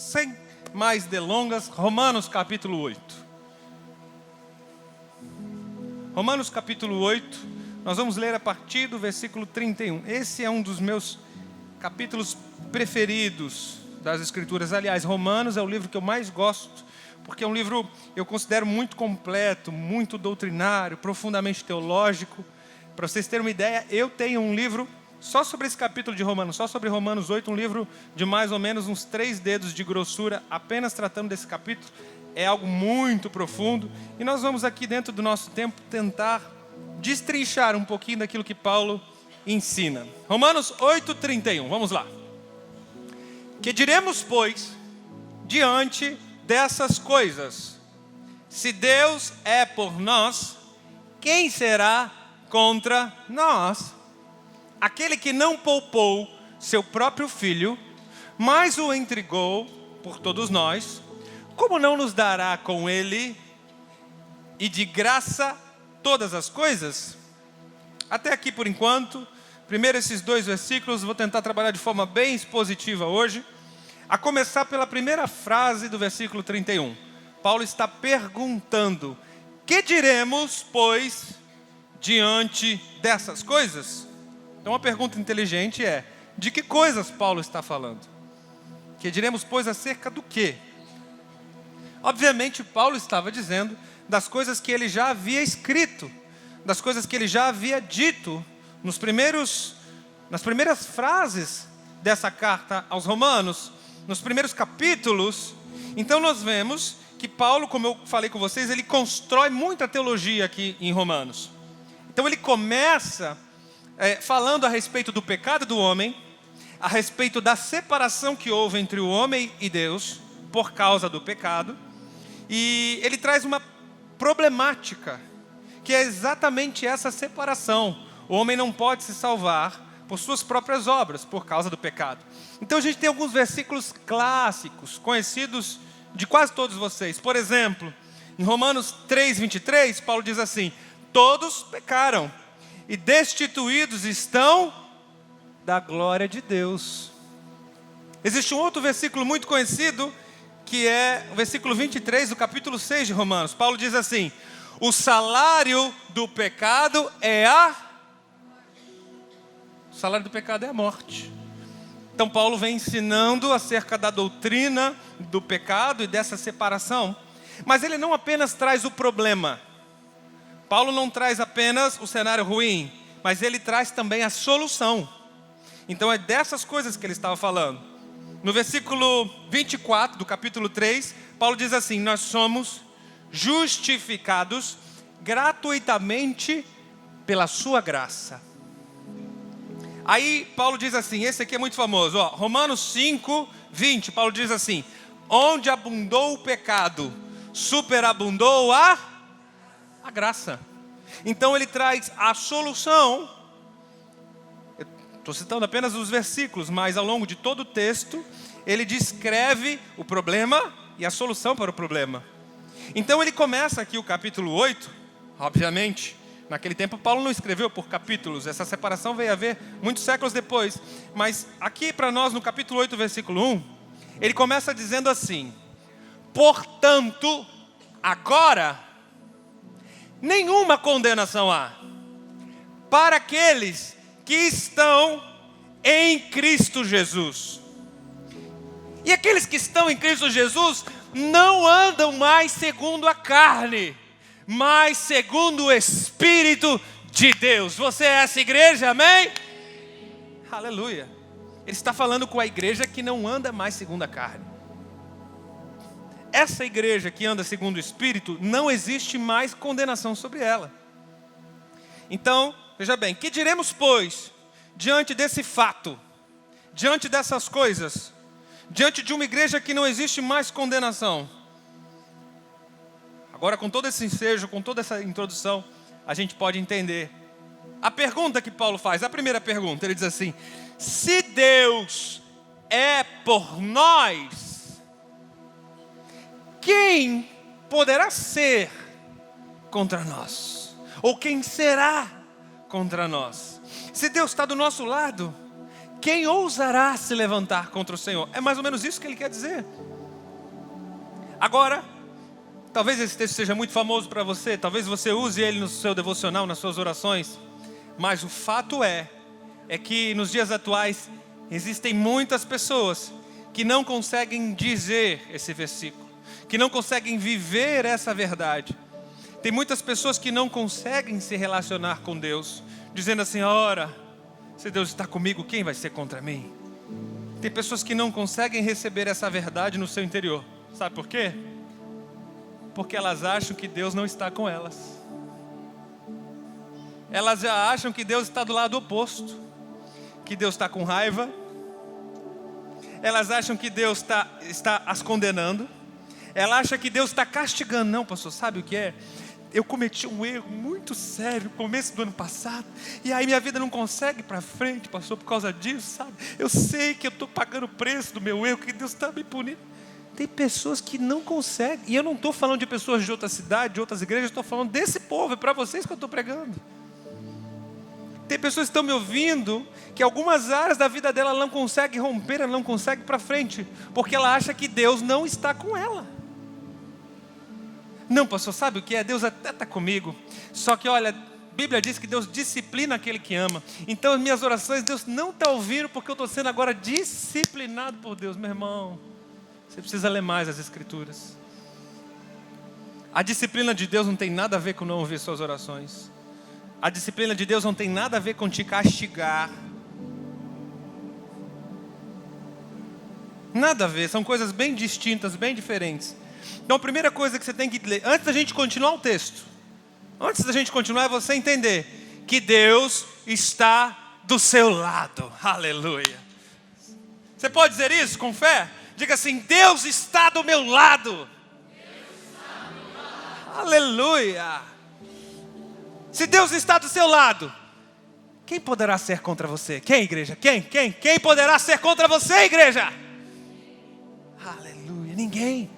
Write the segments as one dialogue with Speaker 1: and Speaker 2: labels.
Speaker 1: sem mais delongas, Romanos capítulo 8. Romanos capítulo 8, nós vamos ler a partir do versículo 31. Esse é um dos meus capítulos preferidos das Escrituras. Aliás, Romanos é o livro que eu mais gosto, porque é um livro, eu considero muito completo, muito doutrinário, profundamente teológico. Para vocês terem uma ideia, eu tenho um livro só sobre esse capítulo de Romanos, só sobre Romanos 8, um livro de mais ou menos uns 3 dedos de grossura, apenas tratando desse capítulo. É algo muito profundo, e nós vamos aqui dentro do nosso tempo tentar destrinchar um pouquinho daquilo que Paulo ensina. Romanos 8:31, vamos lá. Que diremos, pois, diante dessas coisas? Se Deus é por nós, quem será contra nós? Aquele que não poupou seu próprio filho, mas o entregou por todos nós, como não nos dará com ele e de graça todas as coisas? Até aqui por enquanto. Primeiro esses 2 versículos, vou tentar trabalhar de forma bem expositiva hoje. A começar pela primeira frase do versículo 31. Paulo está perguntando: que diremos, pois, diante dessas coisas? Então uma pergunta inteligente é: de que coisas Paulo está falando? Que diremos, pois, acerca do quê? Obviamente Paulo estava dizendo das coisas que ele já havia escrito, das coisas que ele já havia dito nas primeiras frases dessa carta aos Romanos, nos primeiros capítulos. Então nós vemos que Paulo, como eu falei com vocês, ele constrói muita teologia aqui em Romanos. Então ele começa falando a respeito do pecado do homem, a respeito da separação que houve entre o homem e Deus por causa do pecado, e ele traz uma problemática, que é exatamente essa separação. O homem não pode se salvar por suas próprias obras, por causa do pecado. Então a gente tem alguns versículos clássicos, conhecidos de quase todos vocês. Por exemplo, em Romanos 3:23, Paulo diz assim: todos pecaram e destituídos estão da glória de Deus. Existe um outro versículo muito conhecido, que é o versículo 23 do capítulo 6 de Romanos. Paulo diz assim: o salário do pecado é O salário do pecado é a morte. Então Paulo vem ensinando acerca da doutrina do pecado e dessa separação. Mas ele não apenas traz o problema. Paulo não traz apenas o cenário ruim, mas ele traz também a solução. Então é dessas coisas que ele estava falando. No versículo 24 do capítulo 3, Paulo diz assim: nós somos justificados gratuitamente pela sua graça. Aí Paulo diz assim, esse aqui é muito famoso, Romanos 5:20, Paulo diz assim: onde abundou o pecado, superabundou a graça. Então ele traz a solução. Eu estou citando apenas os versículos, mas ao longo de todo o texto, ele descreve o problema e a solução para o problema. Então ele começa aqui o capítulo 8, obviamente. Naquele tempo Paulo não escreveu por capítulos, essa separação veio a haver muitos séculos depois. Mas aqui para nós no capítulo 8, versículo 1, ele começa dizendo assim: portanto, agora, nenhuma condenação há para aqueles que estão em Cristo Jesus. E aqueles que estão em Cristo Jesus não andam mais segundo a carne, mas segundo o Espírito de Deus. Você é essa igreja, amém? Aleluia. Ele está falando com a igreja que não anda mais segundo a carne. Essa igreja que anda segundo o Espírito, não existe mais condenação sobre ela. Então, veja bem, que diremos, pois, diante desse fato, diante dessas coisas, diante de uma igreja que não existe mais condenação? Agora, com todo esse ensejo, com toda essa introdução, a gente pode entender a pergunta que Paulo faz. A primeira pergunta, ele diz assim: se Deus é por nós, quem poderá ser contra nós? Ou quem será contra nós? Se Deus está do nosso lado, quem ousará se levantar contra o Senhor? É mais ou menos isso que ele quer dizer. Agora, talvez esse texto seja muito famoso para você, talvez você use ele no seu devocional, nas suas orações, mas o fato é que nos dias atuais existem muitas pessoas que não conseguem dizer esse versículo, que não conseguem viver essa verdade. Tem muitas pessoas que não conseguem se relacionar com Deus, dizendo assim: ora, se Deus está comigo, quem vai ser contra mim? Tem pessoas que não conseguem receber essa verdade no seu interior. Sabe por quê? Porque elas acham que Deus não está com elas. Elas já acham que Deus está do lado oposto, que Deus está com raiva. Elas acham que Deus está as condenando. Ela acha que Deus está castigando. Não, pastor, sabe o que é? Eu cometi um erro muito sério no começo do ano passado, e aí minha vida não consegue ir para frente, pastor, por causa disso, sabe? Eu sei que eu estou pagando o preço do meu erro, que Deus está me punindo. Tem pessoas que não conseguem, e eu não estou falando de pessoas de outra cidade, de outras igrejas, estou falando desse povo, é para vocês que eu estou pregando. Tem pessoas que estão me ouvindo, que algumas áreas da vida dela ela não consegue romper, ela não consegue ir para frente, porque ela acha que Deus não está com ela. Não, pastor, sabe o que é? Deus até está comigo, só que olha, a Bíblia diz que Deus disciplina aquele que ama. Então as minhas orações, Deus não está ouvindo, porque eu estou sendo agora disciplinado por Deus. Meu irmão, você precisa ler mais as Escrituras. A disciplina de Deus não tem nada a ver com não ouvir suas orações. A disciplina de Deus não tem nada a ver com te castigar. Nada a ver, são coisas bem distintas, bem diferentes. Então a primeira coisa que você tem que ler, antes da gente continuar o texto, antes da gente continuar, é você entender que Deus está do seu lado. Aleluia. Você pode dizer isso com fé? Diga assim: Deus está do meu lado. Aleluia. Se Deus está do seu lado, quem poderá ser contra você? Quem, igreja? Quem poderá ser contra você, igreja? Aleluia. Ninguém.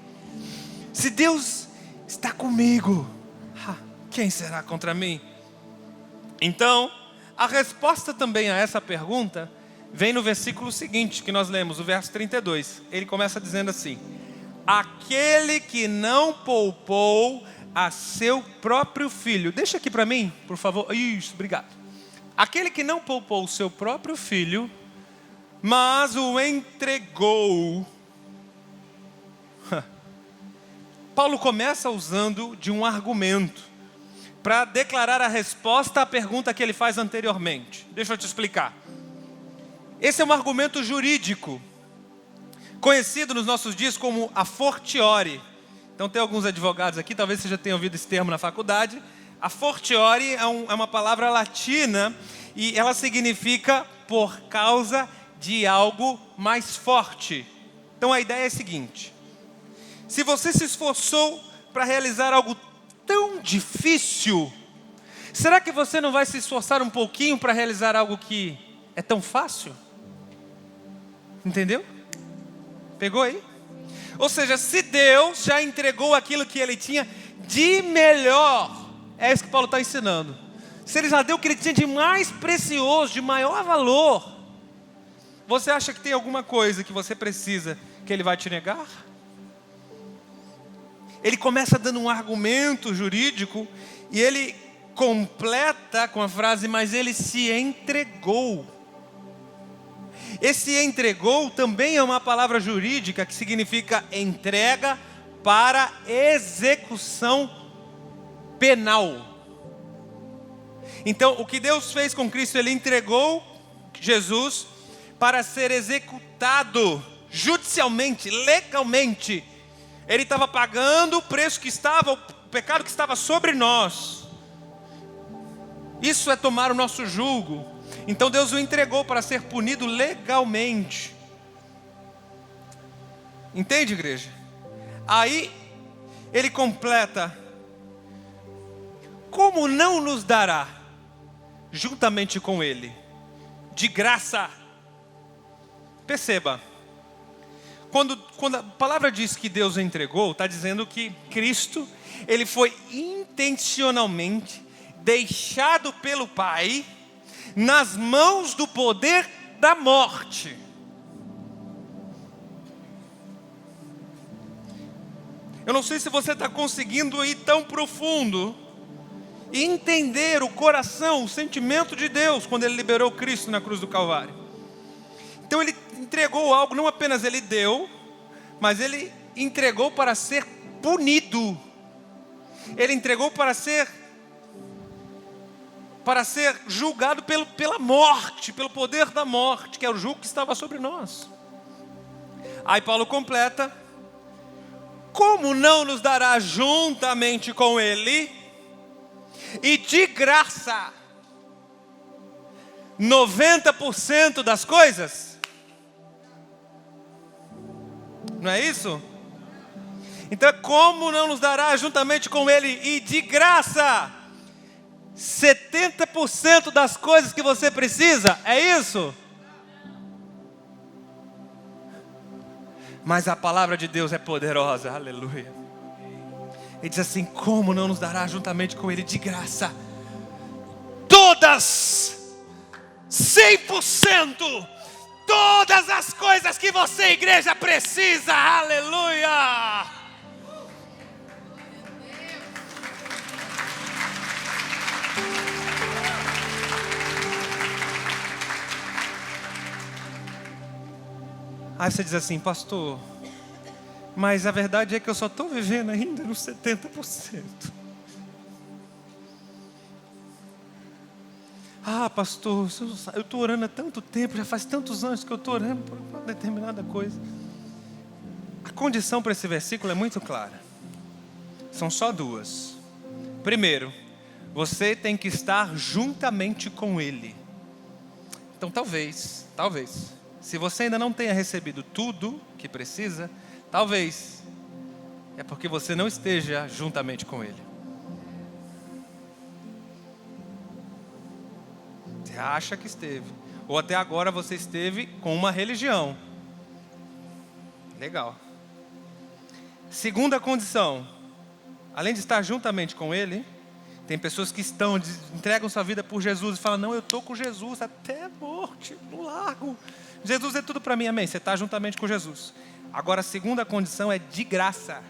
Speaker 1: Se Deus está comigo, quem será contra mim? Então, a resposta também a essa pergunta vem no versículo seguinte que nós lemos, o verso 32. Ele começa dizendo assim: aquele que não poupou a seu próprio filho. Deixa aqui para mim, por favor. Isso, obrigado. Aquele que não poupou o seu próprio filho, mas o entregou. Paulo começa usando de um argumento para declarar a resposta à pergunta que ele faz anteriormente. Deixa eu te explicar. Esse é um argumento jurídico, conhecido nos nossos dias como a fortiori. Então tem alguns advogados aqui, talvez você já tenha ouvido esse termo na faculdade. A fortiori é uma palavra latina e ela significa por causa de algo mais forte. Então a ideia é a seguinte: se você se esforçou para realizar algo tão difícil, será que você não vai se esforçar um pouquinho para realizar algo que é tão fácil? Entendeu? Pegou aí? Ou seja, se Deus já entregou aquilo que Ele tinha de melhor, é isso que Paulo está ensinando. Se Ele já deu o que Ele tinha de mais precioso, de maior valor, você acha que tem alguma coisa que você precisa que Ele vai te negar? Ele começa dando um argumento jurídico e ele completa com a frase: mas ele se entregou. Esse entregou também é uma palavra jurídica que significa entrega para execução penal. Então, o que Deus fez com Cristo, Ele entregou Jesus para ser executado judicialmente, legalmente. Ele estava pagando o preço que estava, o pecado que estava sobre nós. Isso é tomar o nosso jugo. Então Deus o entregou para ser punido legalmente. Entende, igreja? Aí ele completa: como não nos dará, juntamente com Ele, de graça? Perceba. Quando a palavra diz que Deus o entregou, está dizendo que Cristo, Ele foi intencionalmente deixado pelo Pai nas mãos do poder da morte. Eu não sei se você está conseguindo ir tão profundo e entender o coração, o sentimento de Deus quando Ele liberou Cristo na cruz do Calvário. Então Ele entregou algo, não apenas Ele deu, mas Ele entregou para ser punido. Ele entregou para ser julgado pela morte, pelo poder da morte, que é o jugo que estava sobre nós. Aí Paulo completa: como não nos dará juntamente com Ele, e de graça, 90% das coisas? Não é isso? Então, como não nos dará juntamente com Ele e de graça 70% das coisas que você precisa? É isso? Mas a palavra de Deus é poderosa, aleluia. Ele diz assim: como não nos dará juntamente com Ele de graça todas, 100%, todas as coisas que você, igreja, precisa, aleluia. Aí você diz assim: pastor, mas a verdade é que eu só estou vivendo ainda nos 70%. Ah, pastor, eu estou orando há tanto tempo, já faz tantos anos que eu estou orando por uma determinada coisa. A condição para esse versículo é muito clara. São só duas. Primeiro, você tem que estar juntamente com Ele. Então talvez, se você ainda não tenha recebido tudo que precisa, talvez é porque você não esteja juntamente com Ele. Você acha que esteve, ou até agora você esteve com uma religião. Legal. Segunda condição, além de estar juntamente com Ele, tem pessoas que entregam sua vida por Jesus e falam: não, eu estou com Jesus até a morte, no largo. Jesus é tudo para mim, amém. Você está juntamente com Jesus. Agora a segunda condição é de graça.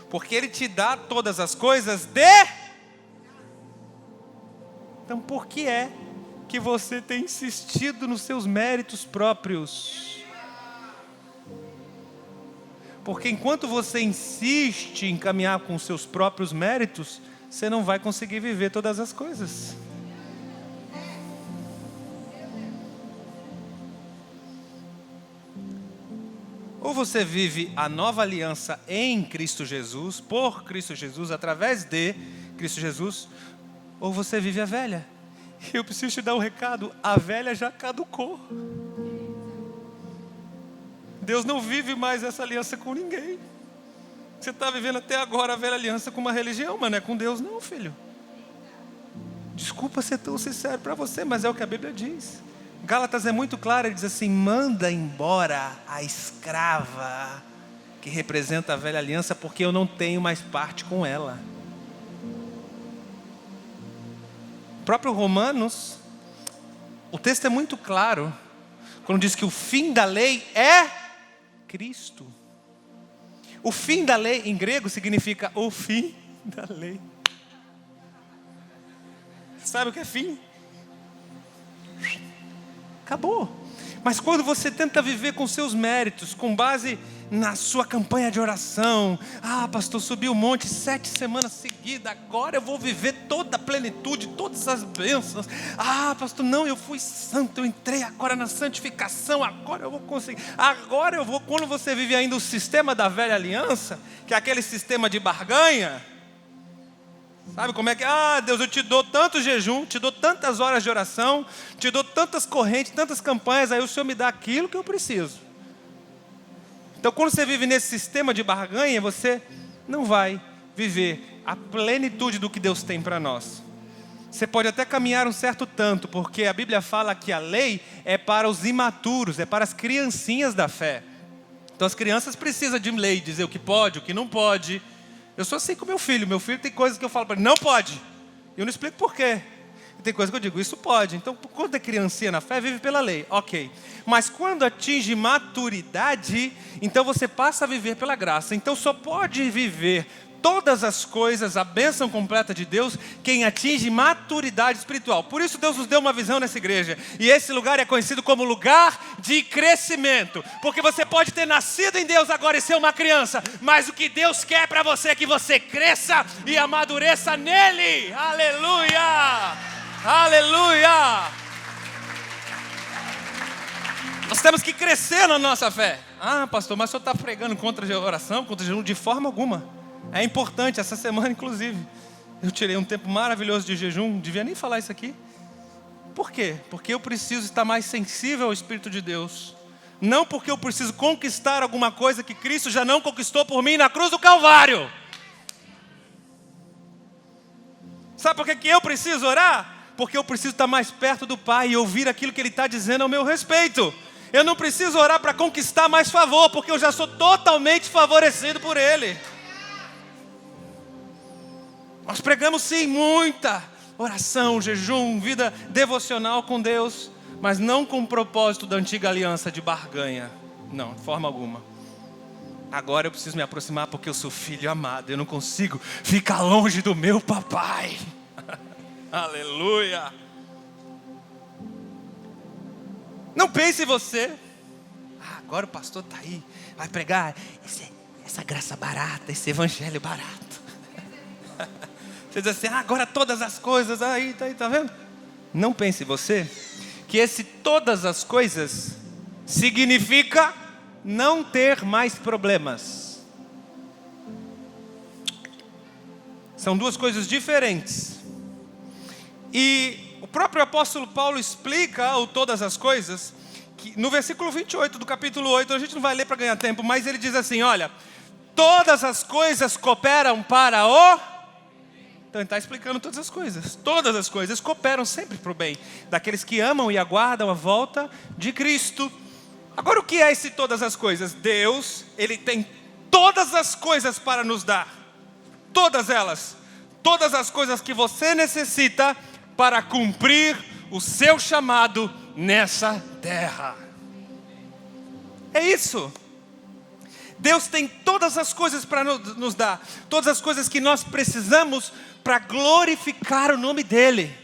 Speaker 1: Porque Ele te dá todas as coisas Então por que é que você tem insistido nos seus méritos próprios? Porque enquanto você insiste em caminhar com os seus próprios méritos, você não vai conseguir viver todas as coisas. Ou você vive a nova aliança em Cristo Jesus, por Cristo Jesus, através de Cristo Jesus, ou você vive a velha. Eu preciso te dar um recado: a velha já caducou. Deus não vive mais essa aliança com ninguém. Você está vivendo até agora a velha aliança com uma religião, mas não é com Deus não, filho. Desculpa ser tão sincero para você, mas é o que a Bíblia diz. Gálatas é muito claro, ele diz assim: manda embora a escrava que representa a velha aliança, porque eu não tenho mais parte com ela. O próprio Romanos, o texto é muito claro, quando diz que o fim da lei é Cristo. O fim da lei em grego significa o fim da lei. Sabe o que é fim? Acabou. Mas quando você tenta viver com seus méritos, com base na sua campanha de oração: ah, pastor, subi o monte 7 semanas seguidas, agora eu vou viver toda a plenitude, todas as bênçãos. Ah, pastor, não, eu fui santo, eu entrei agora na santificação, agora eu vou conseguir. Agora eu vou. Quando você vive ainda o sistema da velha aliança, que é aquele sistema de barganha, sabe como é que? Ah, Deus, eu te dou tanto jejum, te dou tantas horas de oração, te dou tantas correntes, tantas campanhas, aí o Senhor me dá aquilo que eu preciso. Então, quando você vive nesse sistema de barganha, você não vai viver a plenitude do que Deus tem para nós. Você pode até caminhar um certo tanto, porque a Bíblia fala que a lei é para os imaturos, é para as criancinhas da fé. Então, as crianças precisam de lei, dizer o que pode, o que não pode. Eu sou assim com meu filho tem coisas que eu falo para ele: não pode. E eu não explico por quê. Tem coisa que eu digo, isso pode. Então, quando é criancinha na fé, vive pela lei. Ok. Mas quando atinge maturidade, então você passa a viver pela graça. Então só pode viver todas as coisas, a bênção completa de Deus, quem atinge maturidade espiritual. Por isso Deus nos deu uma visão nessa igreja. E esse lugar é conhecido como lugar de crescimento. Porque você pode ter nascido em Deus agora e ser uma criança. Mas o que Deus quer para você é que você cresça e amadureça nele. Aleluia! Aleluia! Nós temos que crescer na nossa fé. Ah, pastor, mas o senhor está pregando contra a oração, contra o jejum? De forma alguma. É importante, essa semana inclusive. Eu tirei um tempo maravilhoso de jejum, não devia nem falar isso aqui. Por quê? Porque eu preciso estar mais sensível ao Espírito de Deus. Não porque eu preciso conquistar alguma coisa que Cristo já não conquistou por mim na cruz do Calvário. Sabe por que eu preciso orar? Porque eu preciso estar mais perto do Pai e ouvir aquilo que Ele está dizendo ao meu respeito. Eu não preciso orar para conquistar mais favor, porque eu já sou totalmente favorecido por Ele. Nós pregamos sim muita oração, jejum, vida devocional com Deus, mas não com o propósito da antiga aliança de barganha. Não, de forma alguma. Agora eu preciso me aproximar porque eu sou filho amado. Eu não consigo ficar longe do meu papai. Aleluia. Não pense você. Agora o pastor está aí, vai pregar essa graça barata, esse evangelho barato. Você diz assim, agora todas as coisas, aí, tá vendo? Não pense você que esse todas as coisas significa não ter mais problemas. São duas coisas diferentes. E o próprio apóstolo Paulo explica o todas as coisas, que no versículo 28 do capítulo 8, a gente não vai ler para ganhar tempo, mas ele diz assim, olha, todas as coisas cooperam para o... Então ele está explicando todas as coisas cooperam sempre para o bem, daqueles que amam e aguardam a volta de Cristo. Agora o que é esse todas as coisas? Deus, Ele tem todas as coisas para nos dar, todas elas, todas as coisas que você necessita para cumprir o seu chamado nessa terra. É isso. Deus tem todas as coisas para nos dar, todas as coisas que nós precisamos para glorificar o nome dEle.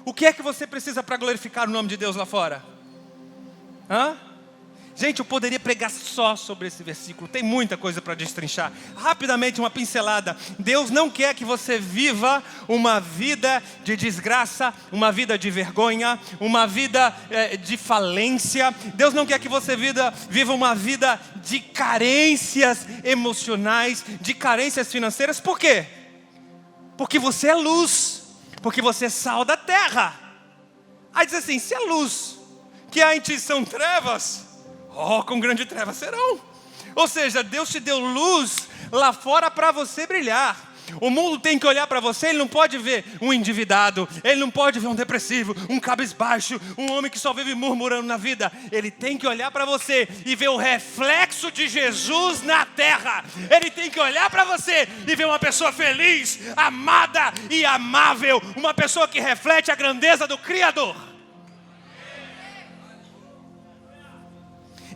Speaker 1: O que é que você precisa para glorificar o nome de Deus lá fora? Gente, eu poderia pregar só sobre esse versículo, tem muita coisa para destrinchar. Rapidamente uma pincelada. Deus não quer que você viva uma vida de desgraça, uma vida de vergonha, uma vida de falência. Deus não quer que você viva uma vida de carências emocionais, de carências financeiras. Por quê? Porque você é luz, porque você é sal da terra. Aí diz assim, se é luz, que há em ti são trevas, com grande trevas serão. Ou seja, Deus te deu luz lá fora para você brilhar. O mundo tem que olhar para você, ele não pode ver um endividado, ele não pode ver um depressivo, um cabisbaixo, um homem que só vive murmurando na vida. Ele tem que olhar para você e ver o reflexo de Jesus na terra. Ele tem que olhar para você e ver uma pessoa feliz, amada e amável, uma pessoa que reflete a grandeza do Criador.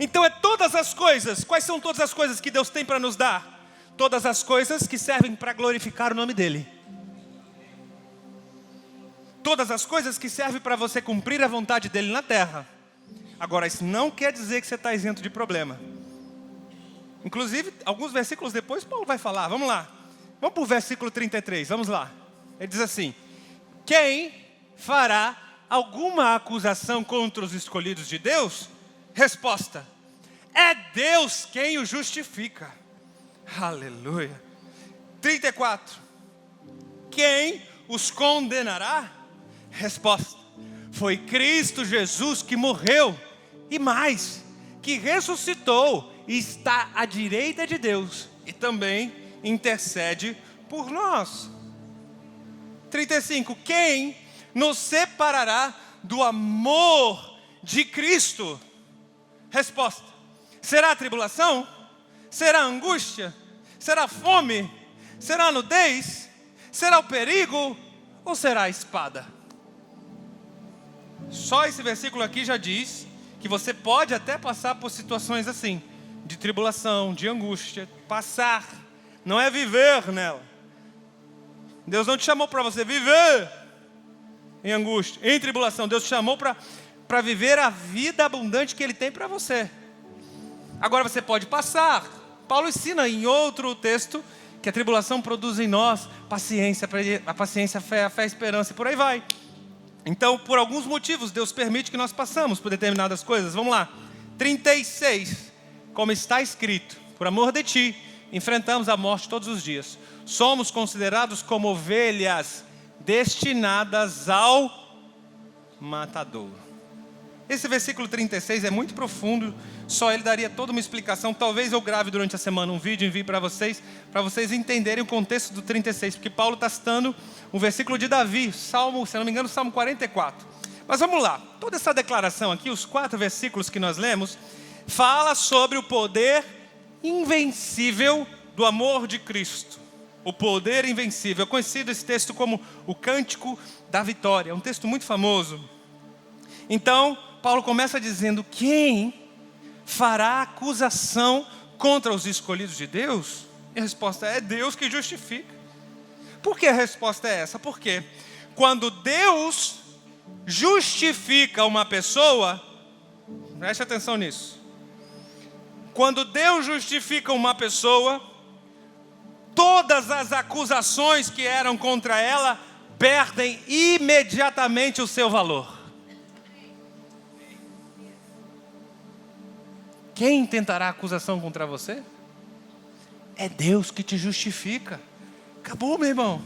Speaker 1: Então é todas as coisas. Quais são todas as coisas que Deus tem para nos dar? Todas as coisas que servem para glorificar o nome dEle. Todas as coisas que servem para você cumprir a vontade dEle na terra. Agora, isso não quer dizer que você está isento de problema. Inclusive, alguns versículos depois, Paulo vai falar. Vamos lá. Vamos para o versículo 33, vamos lá. Ele diz assim, quem fará alguma acusação contra os escolhidos de Deus? Resposta, é Deus quem o justifica. Aleluia. 34. Quem os condenará? Resposta, foi Cristo Jesus que morreu, e mais, que ressuscitou e está à direita de Deus, e também intercede por nós. 35. Quem nos separará do amor de Cristo? Resposta, será a tribulação? Será a angústia? Será a fome? Será a nudez? Será o perigo? Ou será a espada? Só esse versículo aqui já diz que você pode até passar por situações assim, de tribulação, de angústia, passar, não é viver nela. Deus não te chamou para você viver em angústia, em tribulação. Deus te chamou para viver a vida abundante que Ele tem para você. Agora você pode passar. Paulo ensina em outro texto que a tribulação produz em nós paciência, a paciência, a fé, a esperança e por aí vai. Então, por alguns motivos, Deus permite que nós passamos por determinadas coisas. Vamos lá. 36. Como está escrito, por amor de ti, enfrentamos a morte todos os dias. Somos considerados como ovelhas destinadas ao matador. Esse versículo 36 é muito profundo, só ele daria toda uma explicação. Talvez eu grave durante a semana um vídeo e envie para vocês entenderem o contexto do 36, porque Paulo está citando um versículo de Davi, Salmo, se não me engano, Salmo 44. Mas vamos lá, toda essa declaração aqui, os 4 versículos que nós lemos, fala sobre o poder invencível do amor de Cristo. O poder invencível. Conhecido esse texto como o Cântico da Vitória. É um texto muito famoso. Então, Paulo começa dizendo: quem fará acusação contra os escolhidos de Deus? E a resposta é Deus que justifica. Por que a resposta é essa? Porque quando Deus justifica uma pessoa, preste atenção nisso. Quando Deus justifica uma pessoa, todas as acusações que eram contra ela perdem imediatamente o seu valor. Quem tentará acusação contra você? É Deus que te justifica. Acabou, meu irmão.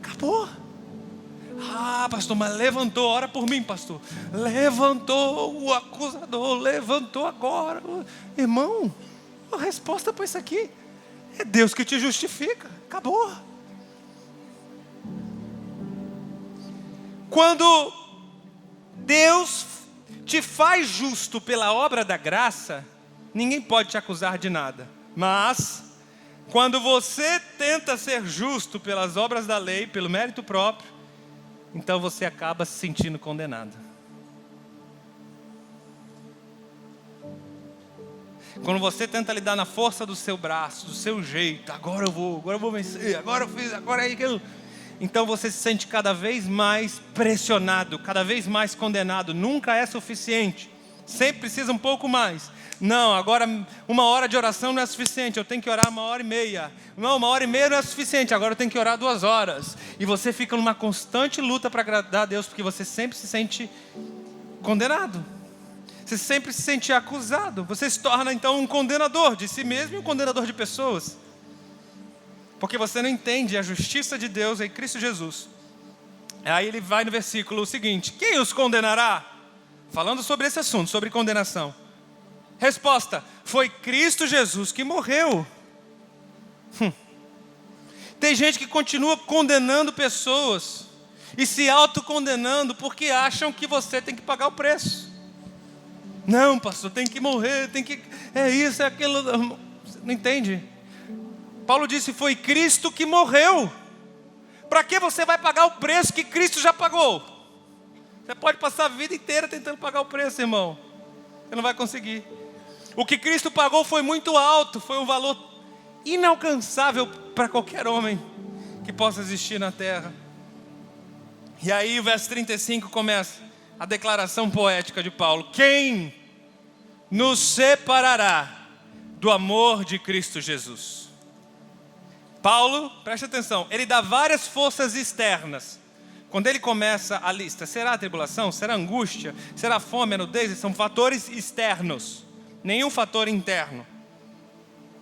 Speaker 1: Acabou. Ah, pastor, mas levantou, ora por mim, pastor. Levantou o acusador, levantou agora. Irmão, a resposta para isso aqui é Deus que te justifica. Acabou. Quando Deus te faz justo pela obra da graça, ninguém pode te acusar de nada. Mas, quando você tenta ser justo pelas obras da lei, pelo mérito próprio, então você acaba se sentindo condenado. Quando você tenta lidar na força do seu braço, do seu jeito, agora eu vou vencer, agora eu fiz, agora é aquilo. Então você se sente cada vez mais pressionado, cada vez mais condenado. Nunca é suficiente, sempre precisa um pouco mais. Não, agora 1 hora de oração não é suficiente, eu tenho que orar 1h30. Não, 1h30 não é suficiente, agora eu tenho que orar 2 horas. E você fica numa constante luta para agradar a Deus, porque você sempre se sente condenado. Você sempre se sente acusado. Você se torna então um condenador de si mesmo e um condenador de pessoas. Porque você não entende a justiça de Deus em Cristo Jesus. Aí ele vai no versículo seguinte: quem os condenará? Falando sobre esse assunto, sobre condenação. Resposta: foi Cristo Jesus que morreu. Tem gente que continua condenando pessoas e se autocondenando porque acham que você tem que pagar o preço. Não, pastor, tem que morrer, tem que... é isso, é aquilo... Não entende? Paulo disse, foi Cristo que morreu. Para que você vai pagar o preço que Cristo já pagou? Você pode passar a vida inteira tentando pagar o preço, irmão. Você não vai conseguir. O que Cristo pagou foi muito alto, foi um valor inalcançável para qualquer homem que possa existir na terra. E aí o verso 35 começa a declaração poética de Paulo: quem nos separará do amor de Cristo Jesus? Paulo, preste atenção, ele dá várias forças externas. Quando ele começa a lista, será a tribulação, será a angústia, será a fome, a nudez, são fatores externos, nenhum fator interno.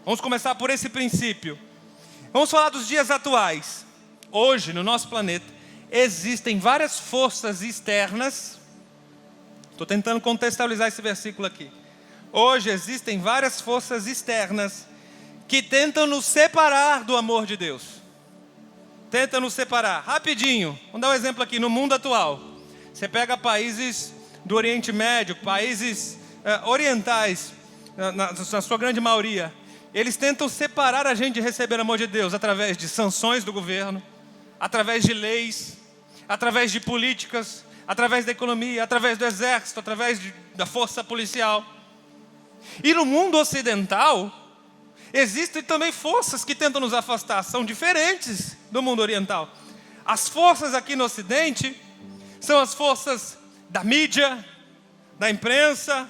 Speaker 1: Vamos começar por esse princípio. Vamos falar dos dias atuais. Hoje, no nosso planeta, existem várias forças externas. Estou tentando contextualizar esse versículo aqui. Hoje existem várias forças externas que tentam nos separar do amor de Deus. Tentam nos separar. Rapidinho, vamos dar um exemplo aqui no mundo atual. Você pega países do Oriente Médio, países orientais, na sua grande maioria. Eles tentam separar a gente de receber o amor de Deus através de sanções do governo, através de leis, através de políticas, através da economia, através do exército, através da força policial. E no mundo ocidental, existem também forças que tentam nos afastar, são diferentes do mundo oriental. As forças aqui no Ocidente são as forças da mídia, da imprensa,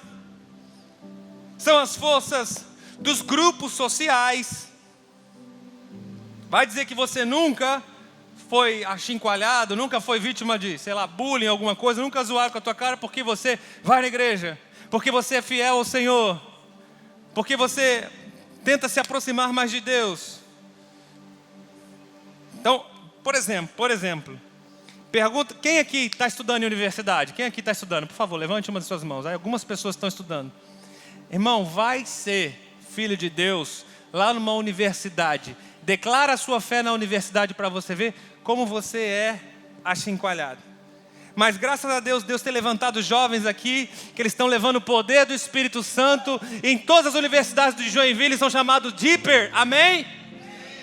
Speaker 1: são as forças dos grupos sociais. Vai dizer que você nunca foi achincoalhado, nunca foi vítima de, bullying, alguma coisa, nunca zoaram com a tua cara porque você vai na igreja, porque você é fiel ao Senhor, porque você tenta se aproximar mais de Deus. Então, por exemplo, pergunta, quem aqui está estudando em universidade? Quem aqui está estudando? Por favor, levante uma de suas mãos. Aí, algumas pessoas estão estudando. Irmão, vai ser filho de Deus lá numa universidade. Declara a sua fé na universidade para você ver como você é achincoalhado. Mas graças a Deus, Deus tem levantado jovens aqui, que eles estão levando o poder do Espírito Santo. Em todas as universidades de Joinville são chamados Deeper, amém?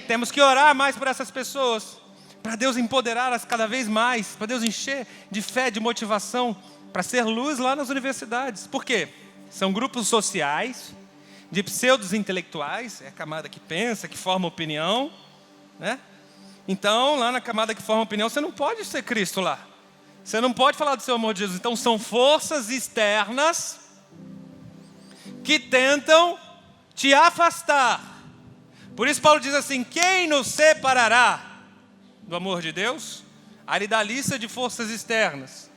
Speaker 1: Temos que orar mais por essas pessoas, para Deus empoderá-las cada vez mais, para Deus encher de fé, de motivação, para ser luz lá nas universidades. Por quê? São grupos sociais, de pseudos intelectuais, é a camada que pensa, que forma opinião, né? Então, lá na camada que forma opinião, você não pode ser Cristo lá. Você não pode falar do seu amor de Jesus. Então, são forças externas que tentam te afastar. Por isso, Paulo diz assim: quem nos separará do amor de Deus? Aí ele dá a lista de forças externas.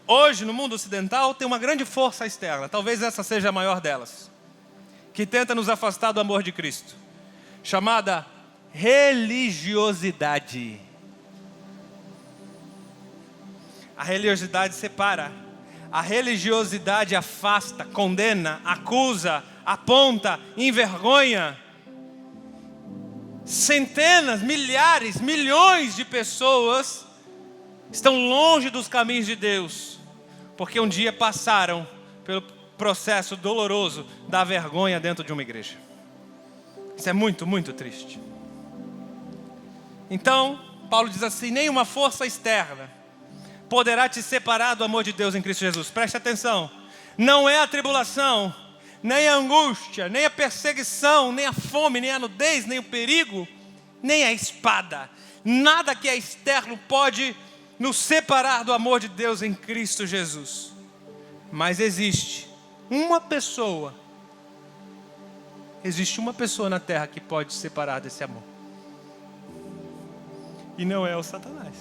Speaker 1: Hoje, no mundo ocidental, tem uma grande força externa. Talvez essa seja a maior delas, que tenta nos afastar do amor de Cristo, chamada religiosidade. A religiosidade separa, a religiosidade afasta, condena, acusa, aponta, envergonha. Centenas, milhares, milhões de pessoas estão longe dos caminhos de Deus, porque um dia passaram pelo processo doloroso da vergonha dentro de uma igreja. Isso é muito, muito triste. Então, Paulo diz assim: nenhuma força externa poderá te separar do amor de Deus em Cristo Jesus. Preste atenção, não é a tribulação, nem a angústia, nem a perseguição, nem a fome, nem a nudez, nem o perigo, nem a espada. Nada que é externo pode nos separar do amor de Deus em Cristo Jesus. Mas existe uma pessoa na terra que pode te separar desse amor. E não é o Satanás.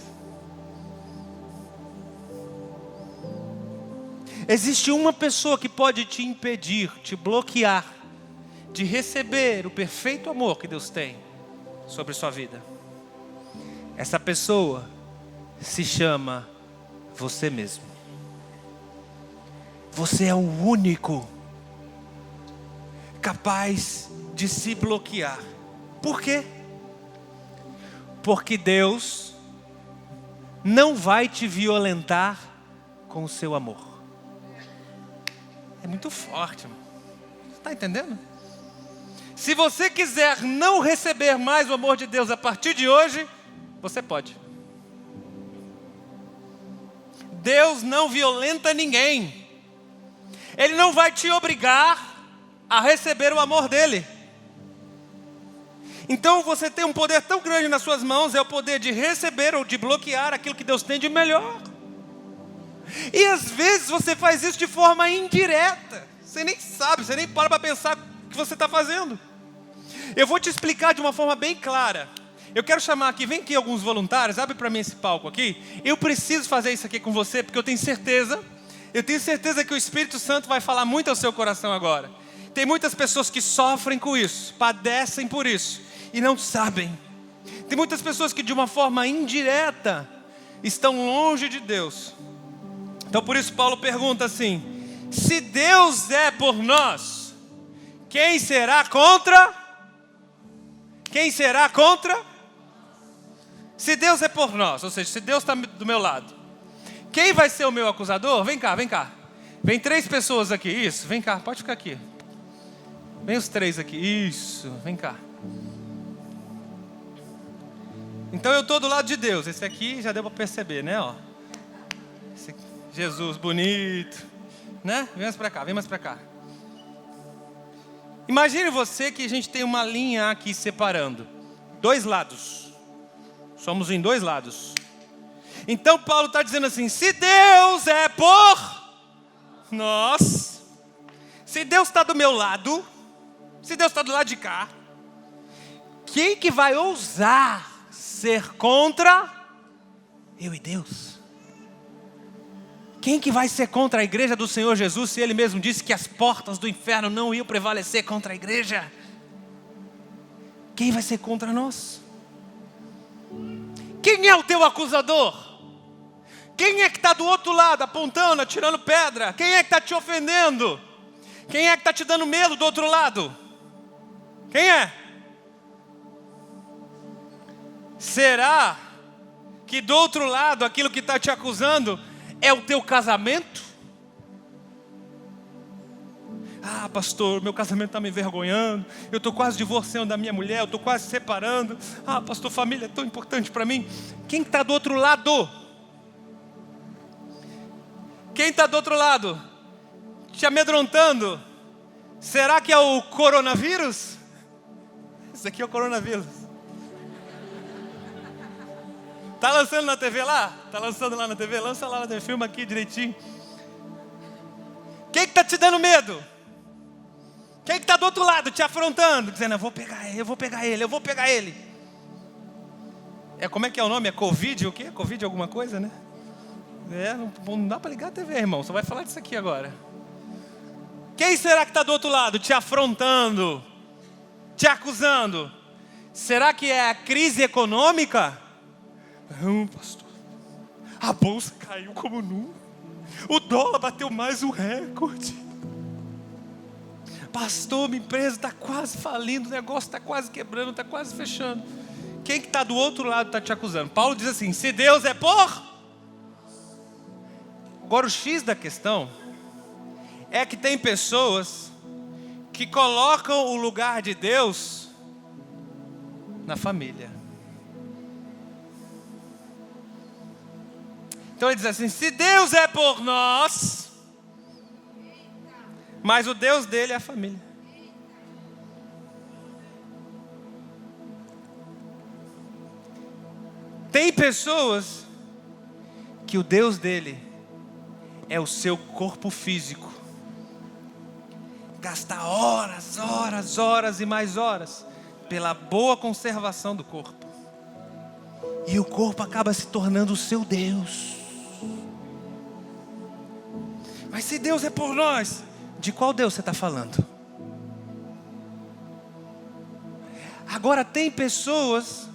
Speaker 1: Existe uma pessoa que pode te impedir, te bloquear, de receber o perfeito amor que Deus tem sobre sua vida. Essa pessoa se chama você mesmo. Você é o único capaz de se bloquear. Por quê? Porque Deus não vai te violentar com o seu amor. É muito forte, irmão. Você está entendendo? Se você quiser não receber mais o amor de Deus a partir de hoje, você pode. Deus não violenta ninguém. Ele não vai te obrigar a receber o amor dele. Então você tem um poder tão grande nas suas mãos, é o poder de receber ou de bloquear aquilo que Deus tem de melhor. E às vezes você faz isso de forma indireta. Você nem sabe, você nem para pensar o que você está fazendo. Eu vou te explicar de uma forma bem clara. Eu quero chamar aqui, vem aqui alguns voluntários, abre para mim esse palco aqui. Eu preciso fazer isso aqui com você, porque eu tenho certeza que o Espírito Santo vai falar muito ao seu coração agora. Tem muitas pessoas que sofrem com isso, padecem por isso e não sabem. Tem muitas pessoas que de uma forma indireta estão longe de Deus. Então por isso Paulo pergunta assim: se Deus é por nós, quem será contra? Quem será contra? Se Deus é por nós, ou seja, se Deus está do meu lado, quem vai ser o meu acusador? Vem cá, vem cá. Vem 3 pessoas aqui, isso, vem cá, pode ficar aqui. Vem os 3 aqui, isso, vem cá. Então eu estou do lado de Deus, esse aqui já deu para perceber, né? Ó. Esse aqui. Jesus, bonito. Né? Vem mais para cá, vem mais para cá. Imagine você que a gente tem uma linha aqui separando. 2 lados. Somos em 2 lados. Então Paulo está dizendo assim, se Deus é por nós, se Deus está do meu lado, se Deus está do lado de cá, quem que vai ousar ser contra eu e Deus? Quem que vai ser contra a igreja do Senhor Jesus, se Ele mesmo disse que as portas do inferno não iam prevalecer contra a igreja? Quem vai ser contra nós? Quem é o teu acusador? Quem é que está do outro lado, apontando, atirando pedra? Quem é que está te ofendendo? Quem é que está te dando medo do outro lado? Quem é? Será que do outro lado, aquilo que está te acusando é o teu casamento? Ah, pastor, meu casamento está me envergonhando. Eu estou quase divorciando da minha mulher, eu estou quase separando. Ah, pastor, família é tão importante para mim. Quem está do outro lado? Quem está do outro lado? Te amedrontando? Será que é o coronavírus? Isso aqui é o coronavírus. Está lançando na TV lá? Está lançando lá na TV? Lança lá na TV, filma aqui direitinho. Quem que está te dando medo? Quem que está do outro lado te afrontando? Dizendo, eu vou pegar ele, eu vou pegar ele, eu vou pegar ele. Como é que é o nome? É Covid o quê? Covid alguma coisa, né? Não dá para ligar a TV, irmão. Só vai falar disso aqui agora. Quem será que está do outro lado te afrontando? Te acusando? Será que é a crise econômica? Não, pastor. A bolsa caiu como nunca. O dólar bateu mais um recorde. Pastor, minha empresa está quase falindo, o negócio está quase quebrando, está quase fechando. Quem que está do outro lado está te acusando? Paulo diz assim, se Deus é por... Agora o X da questão é que tem pessoas que colocam o lugar de Deus na família. Então ele diz assim, se Deus é por nós, mas o Deus dele é a família. Tem pessoas que o Deus dele é o seu corpo físico. Gasta horas, horas, horas e mais horas pela boa conservação do corpo. E o corpo acaba se tornando o seu Deus. Mas se Deus é por nós, de qual Deus você está falando? Agora tem pessoas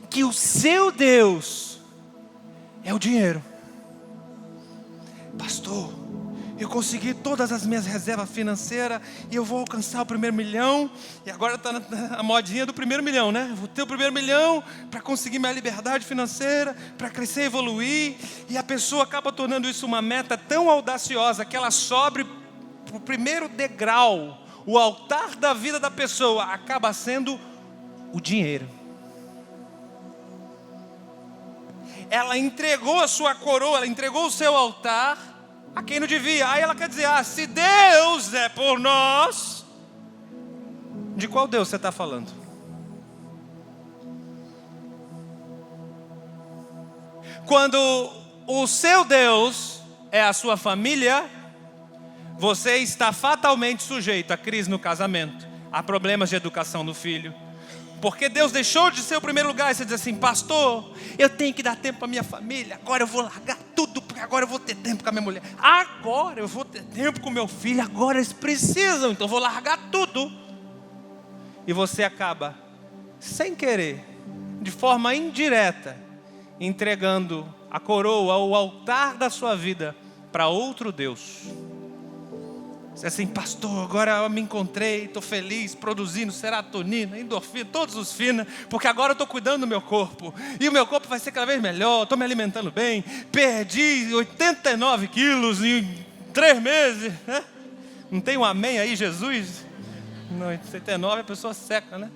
Speaker 1: que o seu Deus é o dinheiro. Pastor, eu consegui todas as minhas reservas financeiras e eu vou alcançar o 1º milhão. E agora está a modinha do 1º milhão, né? Eu vou ter o 1º milhão para conseguir minha liberdade financeira, para crescer e evoluir. E a pessoa acaba tornando isso uma meta tão audaciosa que ela sobe para o primeiro degrau. O altar da vida da pessoa acaba sendo o dinheiro. Ela entregou a sua coroa, ela entregou o seu altar a quem não devia. Aí ela quer dizer, se Deus é por nós, de qual Deus você está falando? Quando o seu Deus é a sua família, você está fatalmente sujeito a crise no casamento, a problemas de educação do filho. Porque Deus deixou de ser o primeiro lugar. E você diz assim, pastor, eu tenho que dar tempo para minha família. Agora eu vou largar tudo, porque agora eu vou ter tempo com a minha mulher. Agora eu vou ter tempo com meu filho. Agora eles precisam, então eu vou largar tudo. E você acaba, sem querer, de forma indireta, entregando a coroa, o altar da sua vida para outro Deus. Você é assim, pastor, agora eu me encontrei, estou feliz, produzindo serotonina, endorfina, todos os finos, porque agora eu estou cuidando do meu corpo, e o meu corpo vai ser cada vez melhor, estou me alimentando bem, perdi 89 quilos em 3 meses, né? Não tem um amém aí, Jesus? Não, em 79 a pessoa seca, né?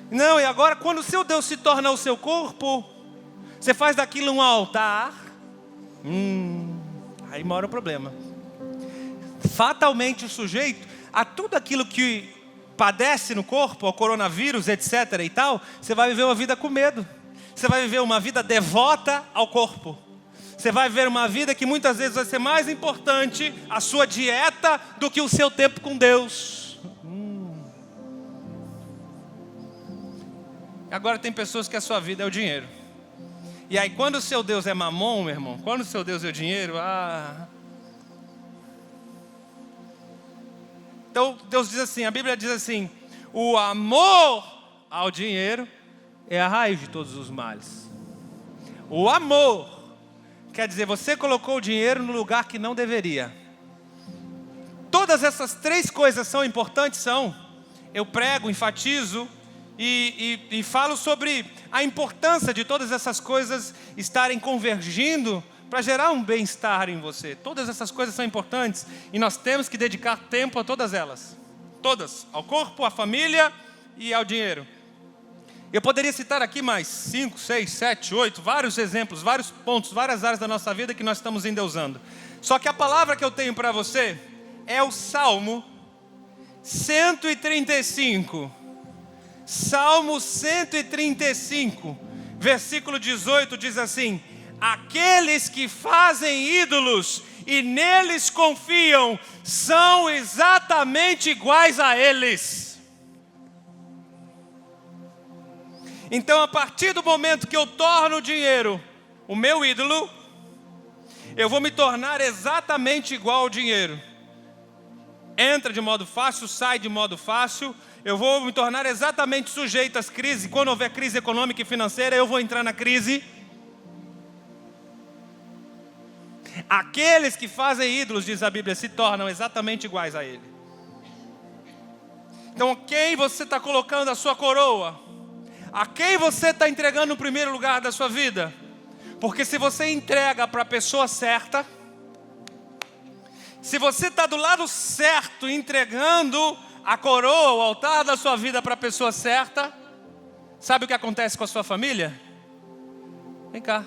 Speaker 1: Não, e agora quando o seu Deus se torna o seu corpo, você faz daquilo um altar, Aí mora o problema. Fatalmente o sujeito, a tudo aquilo que padece no corpo, ao coronavírus, etc. e tal, você vai viver uma vida com medo. Você vai viver uma vida devota ao corpo. Você vai viver uma vida que muitas vezes vai ser mais importante a sua dieta do que o seu tempo com Deus. Agora tem pessoas que a sua vida é o dinheiro. E aí quando o seu Deus é mamon, meu irmão, quando o seu Deus é o dinheiro, Então Deus diz assim, a Bíblia diz assim, o amor ao dinheiro é a raiz de todos os males. O amor quer dizer, você colocou o dinheiro no lugar que não deveria. Todas essas três coisas são importantes, são. Eu prego, enfatizo e falo sobre a importância de todas essas coisas estarem convergindo para gerar um bem-estar em você. Todas essas coisas são importantes e nós temos que dedicar tempo a todas elas. Todas, ao corpo, à família e ao dinheiro. Eu poderia citar aqui mais 5, 6, 7, 8, vários exemplos, vários pontos, várias áreas da nossa vida que nós estamos endeusando. Só que a palavra que eu tenho para você é o Salmo 135. Salmo 135, versículo 18 diz assim: aqueles que fazem ídolos e neles confiam são exatamente iguais a eles. Então, a partir do momento que eu torno o dinheiro o meu ídolo, eu vou me tornar exatamente igual ao dinheiro. Entra de modo fácil, sai de modo fácil. Eu vou me tornar exatamente sujeito às crises. Quando houver crise econômica e financeira, eu vou entrar na crise. Aqueles que fazem ídolos, diz a Bíblia, se tornam exatamente iguais a ele. Então, quem você está colocando a sua coroa? A quem você está entregando no primeiro lugar da sua vida? Porque se você entrega para a pessoa certa, se você está do lado certo, entregando a coroa, o altar da sua vida para a pessoa certa, sabe o que acontece com a sua família? Vem cá.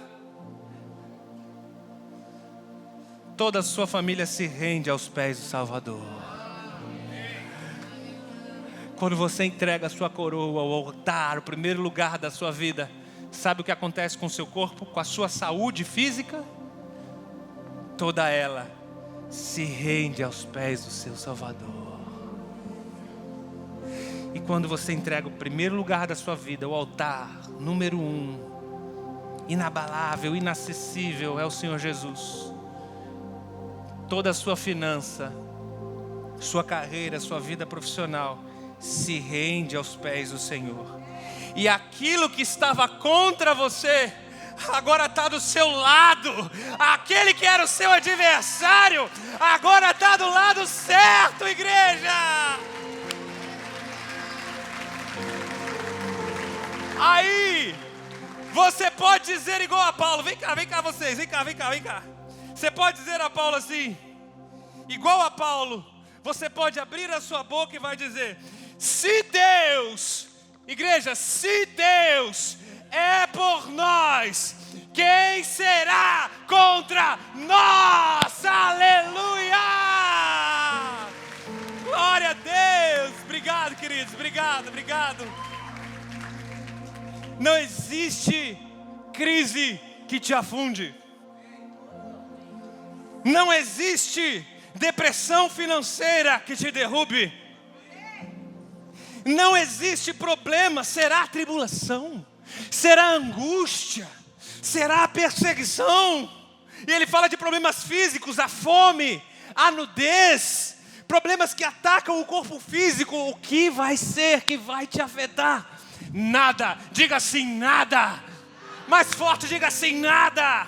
Speaker 1: Toda a sua família se rende aos pés do Salvador. Quando você entrega a sua coroa ao altar, o primeiro lugar da sua vida, sabe o que acontece com o seu corpo, com a sua saúde física? Toda ela se rende aos pés do seu Salvador. E quando você entrega o primeiro lugar da sua vida, o altar, número 1, inabalável, inacessível, é o Senhor Jesus. Toda a sua finança, sua carreira, sua vida profissional se rende aos pés do Senhor. E aquilo que estava contra você, agora está do seu lado. Aquele que era o seu adversário, agora está do lado certo, igreja. Aí, você pode dizer igual a Paulo. Vem cá vocês, vem cá. Você pode dizer a Paulo assim, igual a Paulo. Você pode abrir a sua boca e vai dizer: se Deus, igreja, se Deus é por nós, quem será contra nós? Aleluia! Glória a Deus! Obrigado, queridos, obrigado. Não existe crise que te afunde. Não existe depressão financeira que te derrube. Não existe problema, será tribulação, será angústia, será perseguição. E ele fala de problemas físicos, a fome, a nudez, problemas que atacam o corpo físico. O que vai ser que vai te afetar? Nada, diga assim, nada. Mais forte, diga assim, nada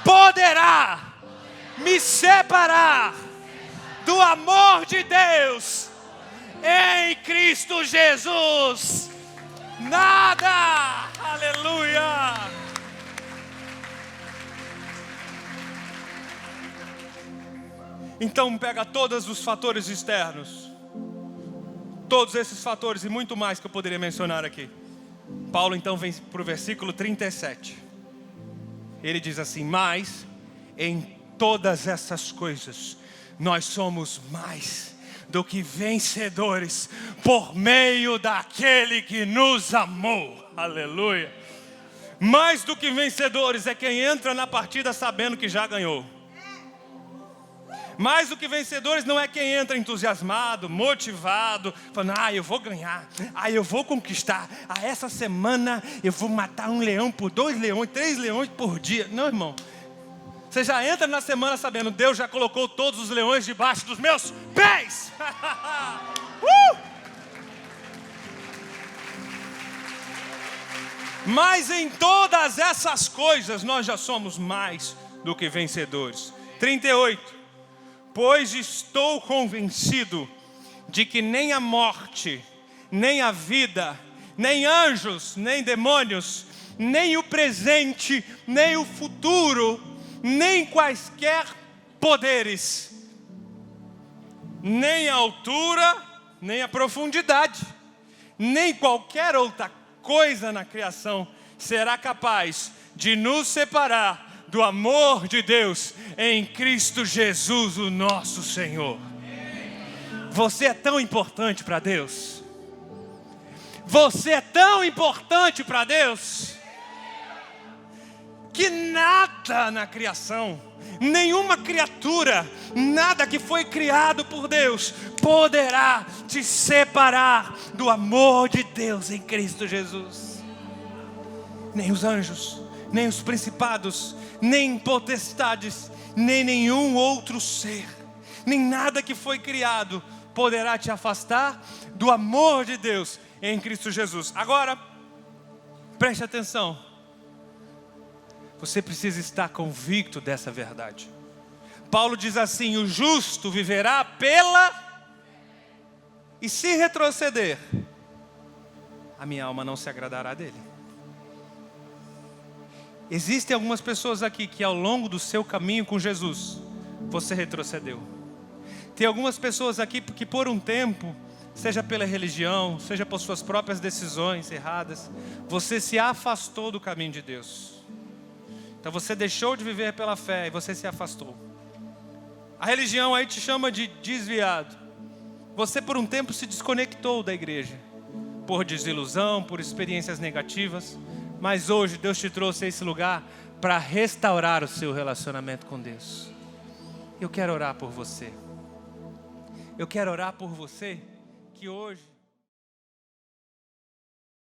Speaker 1: poderá me separar do amor de Deus em Cristo Jesus. Nada, aleluia. Então pega todos os fatores externos, todos esses fatores e muito mais que eu poderia mencionar aqui. Paulo então vem para o versículo 37. Ele diz assim: mas em todas essas coisas, nós somos mais do que vencedores por meio daquele que nos amou. Aleluia. Mais do que vencedores é quem entra na partida sabendo que já ganhou. Mais do que vencedores não é quem entra entusiasmado, motivado, falando, eu vou ganhar, eu vou conquistar, essa semana eu vou matar um leão por 2 leões, 3 leões por dia. Não, irmão. Você já entra na semana sabendo, Deus já colocou todos os leões debaixo dos meus pés. Mas em todas essas coisas nós já somos mais do que vencedores. 38. Pois estou convencido de que nem a morte, nem a vida, nem anjos, nem demônios, nem o presente, nem o futuro, nem quaisquer poderes, nem a altura, nem a profundidade, nem qualquer outra coisa na criação será capaz de nos separar do amor de Deus em Cristo Jesus, o nosso Senhor. Você é tão importante para Deus. Você é tão importante para Deus que nada na criação, nenhuma criatura, nada que foi criado por Deus poderá te separar do amor de Deus em Cristo Jesus. Nem os anjos, nem os principados, nem potestades, nem nenhum outro ser, nem nada que foi criado poderá te afastar do amor de Deus em Cristo Jesus. Agora, preste atenção. Você precisa estar convicto dessa verdade. Paulo diz assim: o justo viverá pela... E se retroceder, a minha alma não se agradará dele. Existem algumas pessoas aqui que ao longo do seu caminho com Jesus, você retrocedeu. Tem algumas pessoas aqui que por um tempo, seja pela religião, seja por suas próprias decisões erradas, você se afastou do caminho de Deus. Então você deixou de viver pela fé e você se afastou. A religião aí te chama de desviado. Você por um tempo se desconectou da igreja, por desilusão, por experiências negativas. Mas hoje Deus te trouxe a esse lugar para restaurar o seu relacionamento com Deus. Eu quero orar por você. Eu quero orar por você que hoje